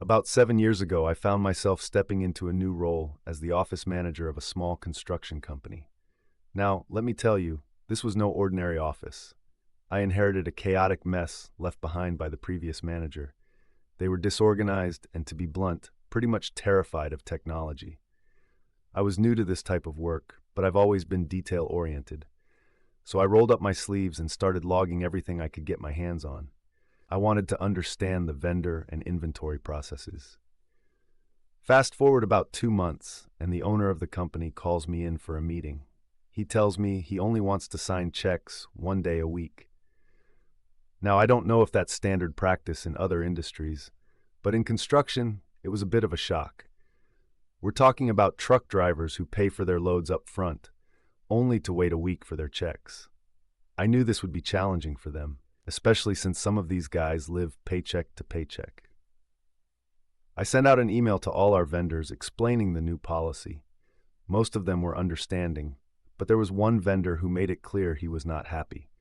About 7 years ago, I found myself stepping into a new role as the office manager of a small construction company. Now, let me tell you, this was no ordinary office. I inherited a chaotic mess left behind by the previous manager. They were disorganized and, to be blunt, pretty much terrified of technology. I was new to this type of work, but I've always been detail-oriented. So I rolled up my sleeves and started logging everything I could get my hands on. I wanted to understand the vendor and inventory processes. Fast forward about 2 months, and the owner of the company calls me in for a meeting. He tells me he only wants to sign checks 1 day a week. Now, I don't know if that's standard practice in other industries, but in construction, it was a bit of a shock. We're talking about truck drivers who pay for their loads up front, only to wait a week for their checks. I knew this would be challenging for them, especially since some of these guys live paycheck to paycheck. I sent out an email to all our vendors explaining the new policy. Most of them were understanding, but there was one vendor who made it clear he was not happy.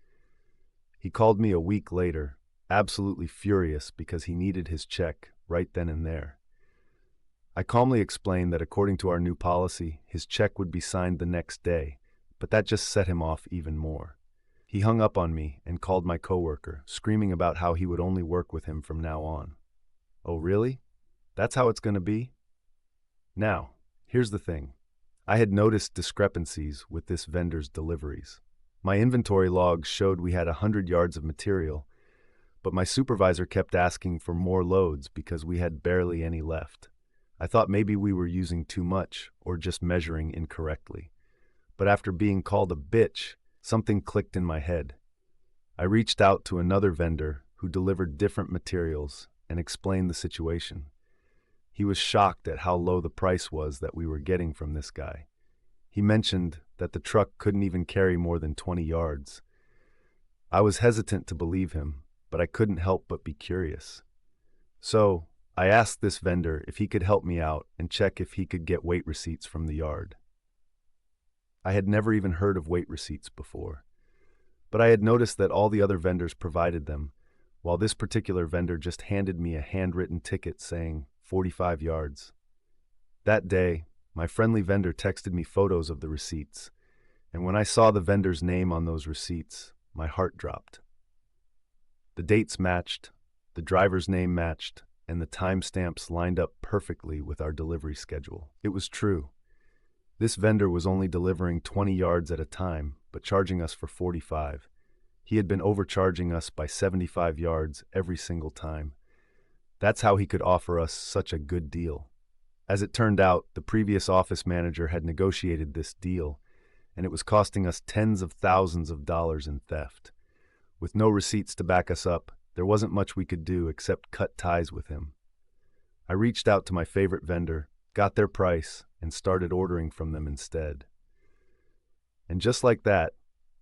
He called me a week later, absolutely furious because he needed his check right then and there. I calmly explained that according to our new policy, his check would be signed the next day, but that just set him off even more. He hung up on me and called my coworker, screaming about how he would only work with him from now on. Oh, really? That's how it's going to be? Now, here's the thing. I had noticed discrepancies with this vendor's deliveries. My inventory logs showed we had 100 yards of material, but my supervisor kept asking for more loads because we had barely any left. I thought maybe we were using too much or just measuring incorrectly. But after being called a bitch, something clicked in my head. I reached out to another vendor who delivered different materials and explained the situation. He was shocked at how low the price was that we were getting from this guy. He mentioned that the truck couldn't even carry more than 20 yards. I was hesitant to believe him, but I couldn't help but be curious. So, I asked this vendor if he could help me out and check if he could get weight receipts from the yard. I had never even heard of weight receipts before, but I had noticed that all the other vendors provided them, while this particular vendor just handed me a handwritten ticket saying 45 yards. That day, my friendly vendor texted me photos of the receipts, and when I saw the vendor's name on those receipts, my heart dropped. The dates matched, the driver's name matched, and the timestamps lined up perfectly with our delivery schedule. It was true. This vendor was only delivering 20 yards at a time, but charging us for 45. He had been overcharging us by 75 yards every single time. That's how he could offer us such a good deal. As it turned out, the previous office manager had negotiated this deal, and it was costing us tens of thousands of dollars in theft. With no receipts to back us up, there wasn't much we could do except cut ties with him. I reached out to my favorite vendor, got their price, and started ordering from them instead. And just like that,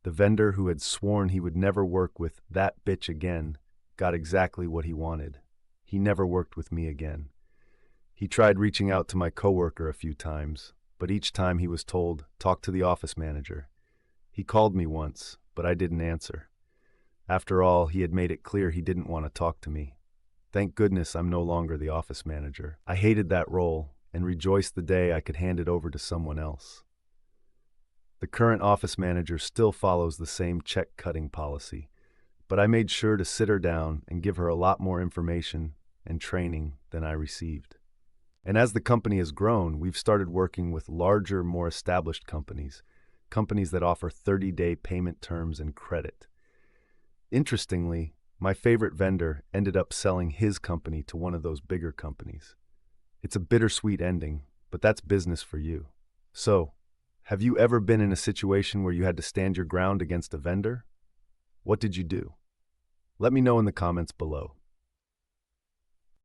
the vendor who had sworn he would never work with that bitch again got exactly what he wanted. He never worked with me again. He tried reaching out to my coworker a few times, but each time he was told, "Talk to the office manager." He called me once, but I didn't answer. After all, he had made it clear he didn't want to talk to me. Thank goodness I'm no longer the office manager. I hated that role and rejoiced the day I could hand it over to someone else. The current office manager still follows the same check-cutting policy, but I made sure to sit her down and give her a lot more information and training than I received. And as the company has grown, we've started working with larger, more established companies that offer 30-day payment terms and credit. Interestingly, my favorite vendor ended up selling his company to one of those bigger companies. It's a bittersweet ending, but that's business for you. So, have you ever been in a situation where you had to stand your ground against a vendor? What did you do? Let me know in the comments below.